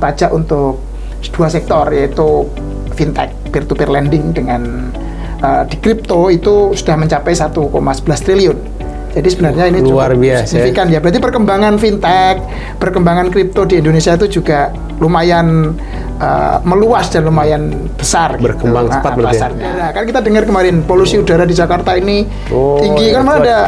pajak untuk dua sektor, yaitu fintech, peer-to-peer lending dengan di kripto itu sudah mencapai 1,11 triliun. Jadi sebenarnya ini luar cukup biasa signifikan ya. Berarti perkembangan fintech, perkembangan kripto di Indonesia itu juga lumayan meluas dan lumayan besar berkembang gitu, cepat pasarnya. Nah, kan kita dengar kemarin polusi udara di Jakarta ini tinggi kan, malah ada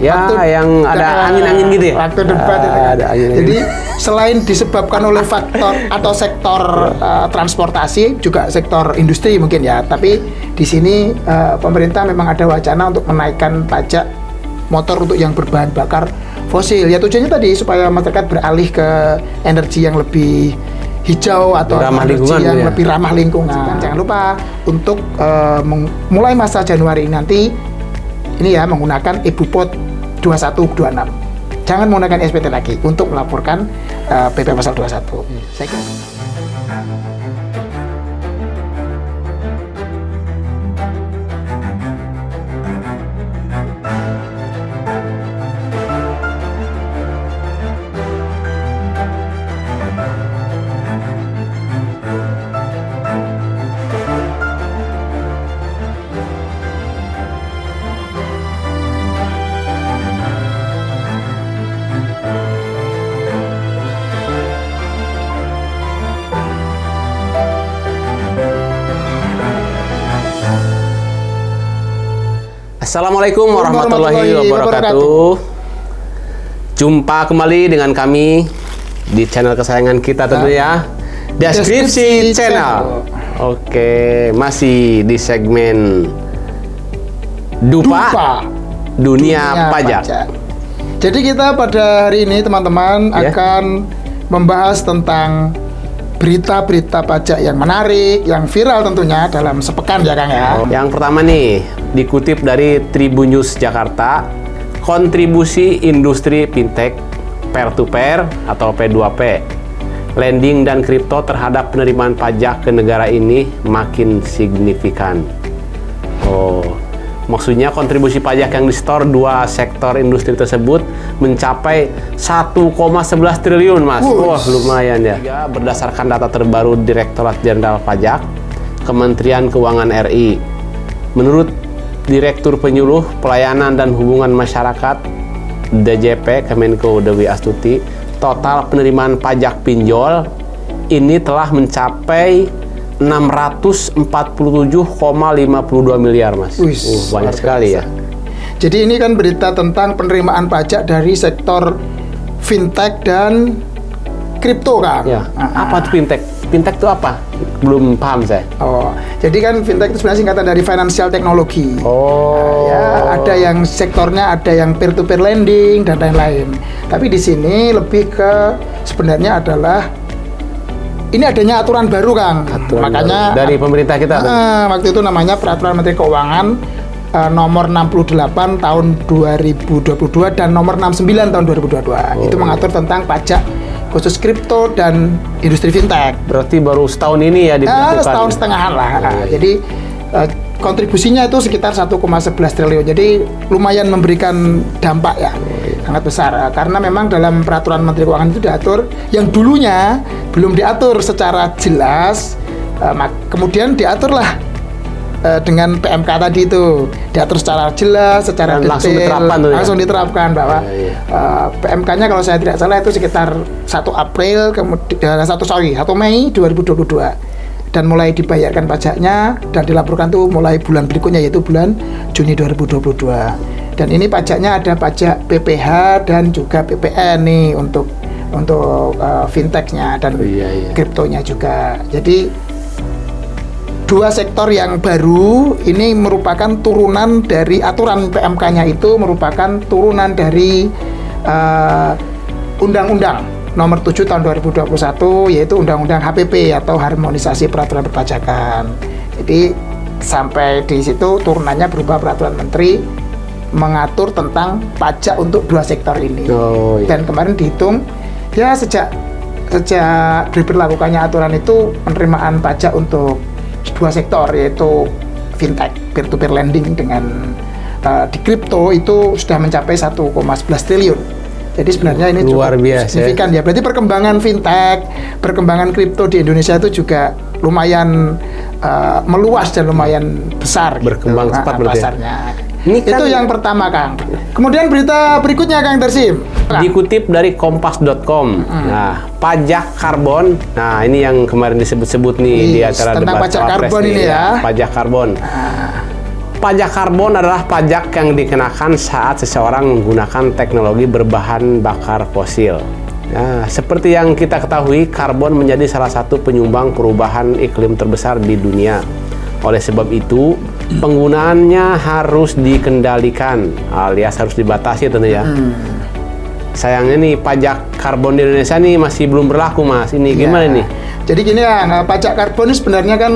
yang ada angin-angin gitu ya. Waktu debat itu kan. Jadi selain disebabkan oleh faktor atau sektor transportasi, juga sektor industri mungkin ya. Tapi di sini pemerintah memang ada wacana untuk menaikkan pajak motor untuk yang berbahan bakar fosil. Ya tujuannya tadi supaya masyarakat beralih ke energi yang lebih hijau atau energi yang lebih ramah lingkungan. Jangan lupa untuk mulai masa Januari nanti ini ya menggunakan e-Bupot 2126. Jangan menggunakan SPT lagi untuk melaporkan PP pasal 21. Saya kira. Assalamualaikum warahmatullahi wabarakatuh. Jumpa kembali dengan kami di channel kesayangan kita tentunya, Deskripsi Channel. Oke, masih di segmen Dupa Dunia Pajak. Jadi kita pada hari ini teman-teman akan membahas tentang berita-berita pajak yang menarik, yang viral tentunya dalam sepekan ya Kang ya. Yang pertama nih, dikutip dari Tribun News Jakarta, kontribusi industri fintech peer-to-peer atau P2P, lending dan kripto terhadap penerimaan pajak ke negara ini makin signifikan. Maksudnya kontribusi pajak yang disetor dua sektor industri tersebut mencapai 1,11 triliun, Mas. Wah, lumayan ya. Berdasarkan data terbaru Direktorat Jenderal Pajak, Kementerian Keuangan RI. Menurut Direktur Penyuluh Pelayanan dan Hubungan Masyarakat DJP Kemenko Dewi Astuti, total penerimaan pajak pinjol ini telah mencapai 647,52 miliar, Mas. Banyak sekali ya. Jadi ini kan berita tentang penerimaan pajak dari sektor fintech dan kripto kan. Ya. Apa tuh fintech? Fintech itu apa? Belum paham saya. Jadi kan fintech itu sebenarnya singkatan dari financial technology. Ya, ada yang sektornya, ada yang peer-to-peer lending dan lain-lain. Tapi di sini lebih ke sebenarnya adalah ini adanya aturan baru, Kang. Makanya dari pemerintah kita. Waktu itu namanya Peraturan Menteri Keuangan nomor 68 tahun 2022 dan nomor 69 tahun 2022. Itu mengatur tentang pajak khusus kripto dan industri fintech. Berarti baru setahun ini ya diberlakukan. Setahun setengahan lah. Jadi kontribusinya itu sekitar 1,11 triliun. Jadi lumayan memberikan dampak ya. Sangat besar, karena memang dalam Peraturan Menteri Keuangan itu diatur yang dulunya belum diatur secara jelas, kemudian diaturlah dengan PMK tadi itu, diatur secara jelas, secara detail, langsung diterapkan bahwa PMK-nya kalau saya tidak salah itu sekitar 1 Mei 2022 dan mulai dibayarkan pajaknya dan dilaporkan tuh mulai bulan berikutnya, yaitu bulan Juni 2022. Dan ini pajaknya ada pajak PPH dan juga PPN nih untuk fintechnya dan kriptonya juga. Jadi dua sektor yang baru ini merupakan turunan dari aturan PMK-nya, itu merupakan turunan dari Undang-Undang Nomor 7 Tahun 2021, yaitu Undang-Undang HPP atau Harmonisasi Peraturan Perpajakan. Jadi sampai di situ turunannya berupa peraturan menteri mengatur tentang pajak untuk dua sektor ini. Dan kemarin dihitung ya sejak diberlakukannya aturan itu, penerimaan pajak untuk dua sektor yaitu fintech, peer-to-peer lending dengan di kripto itu sudah mencapai 1,11 triliun. Jadi sebenarnya ini luar cukup biasa signifikan ya. Berarti perkembangan fintech, perkembangan kripto di Indonesia itu juga lumayan meluas dan lumayan besar. Berkembang gitu, cepat berarti. pasarnya. Ini kan Itu yang pertama, Kang. Kemudian berita berikutnya, Kang Darsim. dikutip dari kompas.com. Nah, pajak karbon. Nah, ini yang kemarin disebut-sebut nih di acara tentang debat pajak Cawapres karbon nih, ini ya. Pajak karbon. Pajak karbon adalah pajak yang dikenakan saat seseorang menggunakan teknologi berbahan bakar fosil. Nah, seperti yang kita ketahui, karbon menjadi salah satu penyumbang perubahan iklim terbesar di dunia. Oleh sebab itu, penggunaannya harus dikendalikan, alias harus dibatasi tentunya. Sayangnya nih, pajak karbon di Indonesia nih masih belum berlaku, Mas. Ini gimana nih? Jadi gini ya, pajak karbon ini sebenarnya kan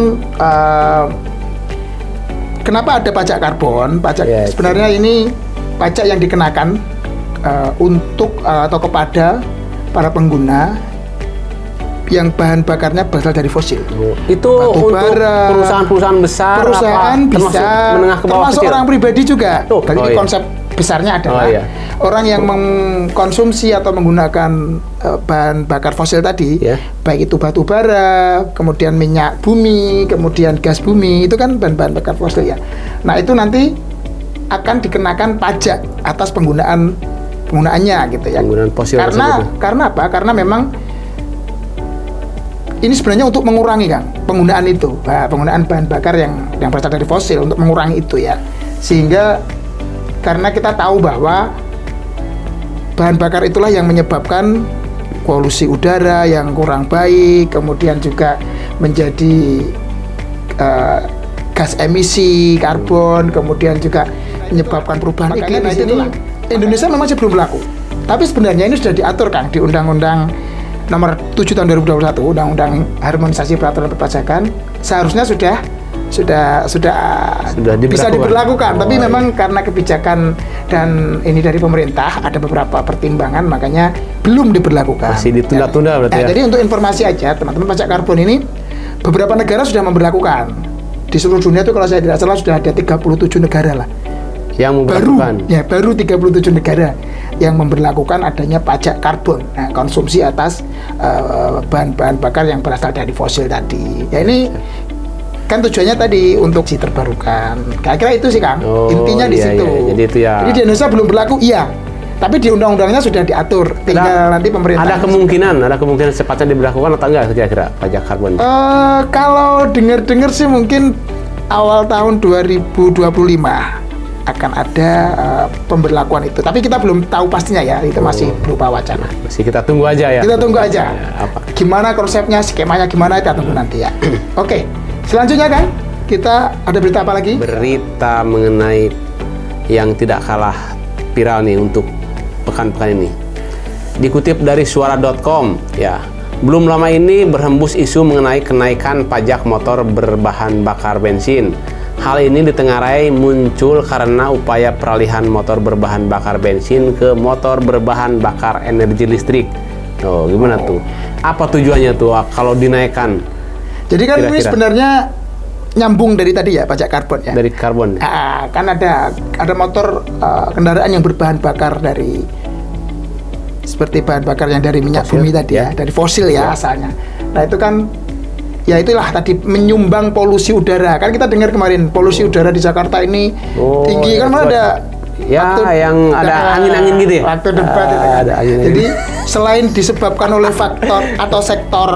kenapa ada pajak karbon? Sebenarnya ini pajak yang dikenakan untuk atau kepada para pengguna yang bahan bakarnya berasal dari fosil. Itu Batu untuk bara, perusahaan besar, perusahaan apa? bisa, menengah ke bawah termasuk kecil? orang pribadi juga. Oh, Jadi oh iya. konsep besarnya adalah Oh iya. orang yang mengkonsumsi atau menggunakan bahan bakar fosil tadi, Yeah. baik itu batu bara, kemudian minyak bumi, kemudian gas bumi, itu kan bahan-bahan bakar fosil ya. Nah, itu nanti akan dikenakan pajak atas penggunaannya gitu ya. Penggunaan fosil tersebut. Karena apa? Karena memang ini sebenarnya untuk mengurangi, Kang, penggunaan itu, penggunaan bahan bakar yang berasal dari fosil, untuk mengurangi itu ya. Sehingga karena kita tahu bahwa bahan bakar itulah yang menyebabkan polusi udara yang kurang baik, kemudian juga menjadi gas emisi karbon, kemudian juga menyebabkan perubahan iklim. Nah, itu Indonesia memang masih belum berlaku. Tapi sebenarnya ini sudah diatur, Kang, di Undang-Undang Nomor 7 Tahun 2021, Undang-Undang Harmonisasi Peraturan Perpajakan, seharusnya sudah bisa diberlakukan. Tapi memang karena kebijakan dan ini dari pemerintah ada beberapa pertimbangan, makanya belum diberlakukan. Masih ditunda-tunda berarti ya. Jadi untuk informasi aja, teman-teman, pajak karbon ini beberapa negara sudah memberlakukan. Di seluruh dunia itu kalau saya tidak salah sudah ada 37 negara lah yang memberlakukan. Baru 37 negara yang memberlakukan adanya pajak karbon, nah, konsumsi atas bahan-bahan bakar yang berasal dari fosil tadi. Ya, ini kan tujuannya tadi untuk si terbarukan. Kira-kira itu sih, Kang. Intinya di situ. Iya. Jadi itu ya. Jadi di Indonesia belum berlaku, iya. Tapi di undang-undangnya sudah diatur. Tinggal nanti pemerintah. Ada kemungkinan secepatnya diberlakukan atau enggak kira-kira pajak karbon? Kalau dengar-dengar sih mungkin awal tahun 2025 akan ada pemberlakuan itu. Tapi kita belum tahu pastinya ya, itu masih berupa wacana. Masih kita tunggu aja ya. Kita tunggu aja. Apa? Gimana konsepnya, skemanya gimana, kita tunggu nanti ya. Oke, selanjutnya, Kang, kita ada berita apa lagi? Berita mengenai yang tidak kalah viral nih untuk pekan-pekan ini. Dikutip dari suara.com, ya. Belum lama ini berhembus isu mengenai kenaikan pajak motor berbahan bakar bensin. Hal ini ditengarai muncul karena upaya peralihan motor berbahan bakar bensin ke motor berbahan bakar energi listrik. Oh, gimana tuh? Apa tujuannya tuh kalau dinaikkan? Jadi kan Kira-kira. ini sebenarnya nyambung dari tadi ya, pajak karbon ya. Dari karbon. Kan ada motor kendaraan yang berbahan bakar dari seperti bahan bakar yang dari minyak Fosil, bumi tadi ya, dari fosil ya asalnya. Nah, itu kan ya itulah tadi menyumbang polusi udara. Kan kita dengar kemarin polusi udara di Jakarta ini tinggi, kan mana ada yang ada angin-angin gitu ya? Waktu debat itu kan. Ada angin-angin. Jadi selain disebabkan oleh faktor atau sektor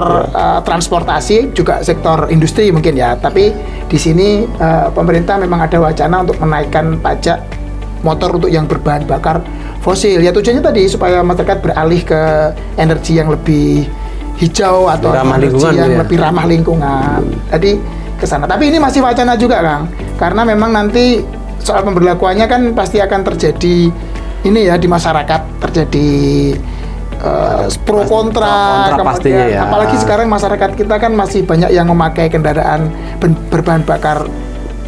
transportasi, juga sektor industri mungkin ya. Tapi di sini pemerintah memang ada wacana untuk menaikkan pajak motor untuk yang berbahan bakar fosil. Ya tujuannya tadi supaya masyarakat beralih ke energi yang lebih hijau atau ramah energi lingkungan yang ya. lebih ramah lingkungan. Jadi ke sana. Tapi ini masih wacana juga, Kang. Karena memang nanti soal pemberlakuannya kan pasti akan terjadi ini ya di masyarakat, terjadi pro kontra pastinya ya. Apalagi sekarang masyarakat kita kan masih banyak yang memakai kendaraan berbahan bakar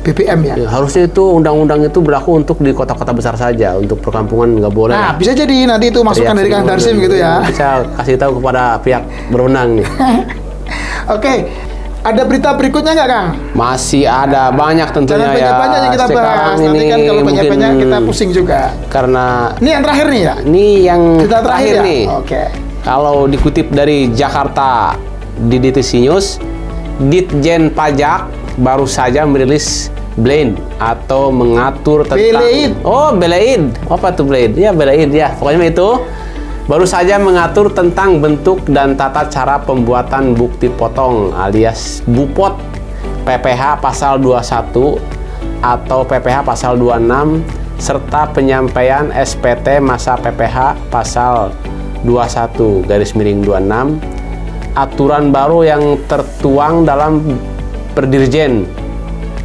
BBM ya. Harusnya itu undang-undang itu berlaku untuk di kota-kota besar saja, untuk perkampungan nggak boleh. Nah, bisa jadi nanti itu masukan dari Kang Darsim gitu ya. Bisa kasih tahu kepada pihak berwenang nih. Oke. Ada berita berikutnya nggak, Kang? Masih ada banyak tentunya Jangan ya. banyak-banyak yang kita Sekarang bahas. Nanti ini kan kalau banyak-banyak mungkin kita pusing juga. Karena Ini yang terakhir nih ya? ini yang Berita terakhir ya? nih. Oke. Kalau dikutip dari Jakarta di DTC News, Ditjen Pajak baru saja merilis Blade atau mengatur tentang Blade. Apa tuh Blade? Ya Blade ya. Pokoknya itu baru saja mengatur tentang bentuk dan tata cara pembuatan bukti potong alias BUPOT PPh pasal 21 atau PPh pasal 26 serta penyampaian SPT masa PPh pasal 21/26. Aturan baru yang tertuang dalam Perdirjen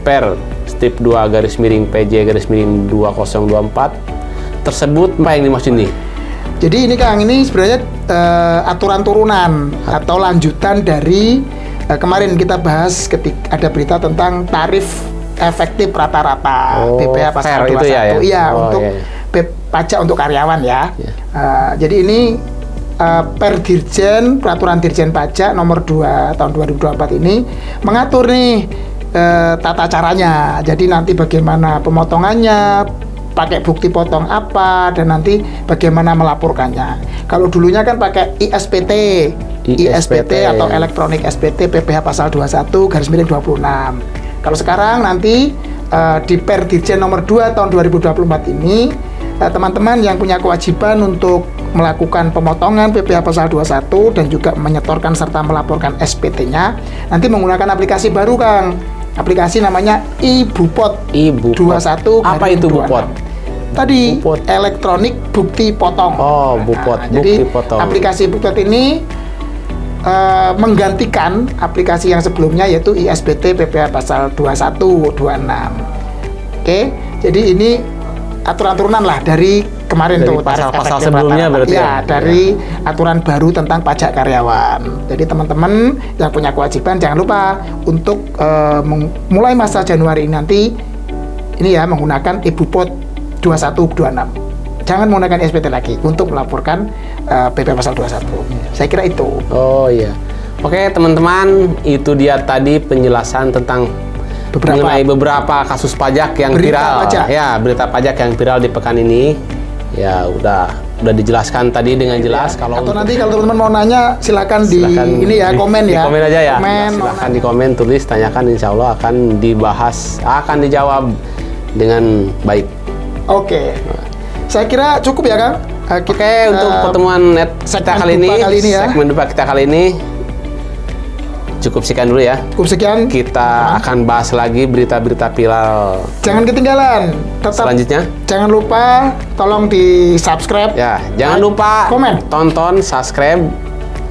Per Stip 2/PJ/2024 tersebut apa yang dimaksud ini? Jadi ini Kang, ini sebenarnya aturan turunan atau lanjutan dari kemarin kita bahas ketika ada berita tentang tarif efektif rata-rata BPH pasal 21 itu untuk pajak untuk karyawan ya. Jadi ini Perdirjen Peraturan Dirjen Pajak nomor 2 tahun 2024 ini mengatur nih tata caranya. Jadi nanti bagaimana pemotongannya, pakai bukti potong apa, dan nanti bagaimana melaporkannya. Kalau dulunya kan pakai ISPT atau elektronik SPT PPh pasal 21/26. Kalau sekarang nanti di Perdirjen nomor 2 tahun 2024 ini teman-teman yang punya kewajiban untuk melakukan pemotongan PPh pasal 21 dan juga menyetorkan serta melaporkan SPT-nya nanti menggunakan aplikasi baru, Kang. Aplikasi namanya iBUPOT 21. Apa itu BUPOT? Tadi elektronik bukti potong. BUPOT jadi bukti potong. Aplikasi BUPOT ini menggantikan aplikasi yang sebelumnya yaitu ISPT PPh pasal 21/26. Oke, jadi ini aturan turunan lah dari kemarin dari tuh pasal-pasal sebelumnya berarti dari aturan baru tentang pajak karyawan. Jadi teman-teman yang punya kewajiban jangan lupa untuk mulai masa Januari ini nanti ini ya menggunakan iBUPOT 21/26. Jangan menggunakan SPT lagi untuk melaporkan PPh pasal 21. Saya kira itu. Oh iya. Oke teman-teman, itu dia tadi penjelasan tentang mengenai beberapa kasus pajak yang viral. Ya, berita pajak yang viral di pekan ini. Ya, udah dijelaskan tadi dengan jelas. Atau nanti kalau teman-teman mau nanya silakan ini ya komen ya. Komen aja ya. Silakan di komen, tulis, tanyakan, insya Allah akan dibahas, akan dijawab dengan baik. Oke. Saya kira cukup ya, Kang. Oke, untuk pertemuan kita kali ini, segmen dupa kita kali ini cukup sekian dulu ya. Cukup sekian. Kita akan bahas lagi berita-berita viral. Jangan ketinggalan. Tetap selanjutnya. Jangan lupa tolong di subscribe. Ya, jangan lupa komen, tonton, subscribe,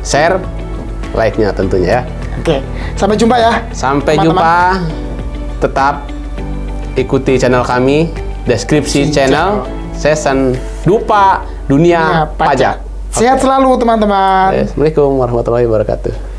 share, like-nya tentunya ya. Oke, sampai jumpa ya. Sampai jumpa. Tetap ikuti channel kami, deskripsi channel Season Dupa Dunia Pajak. Sehat selalu teman-teman. Assalamualaikum warahmatullahi wabarakatuh.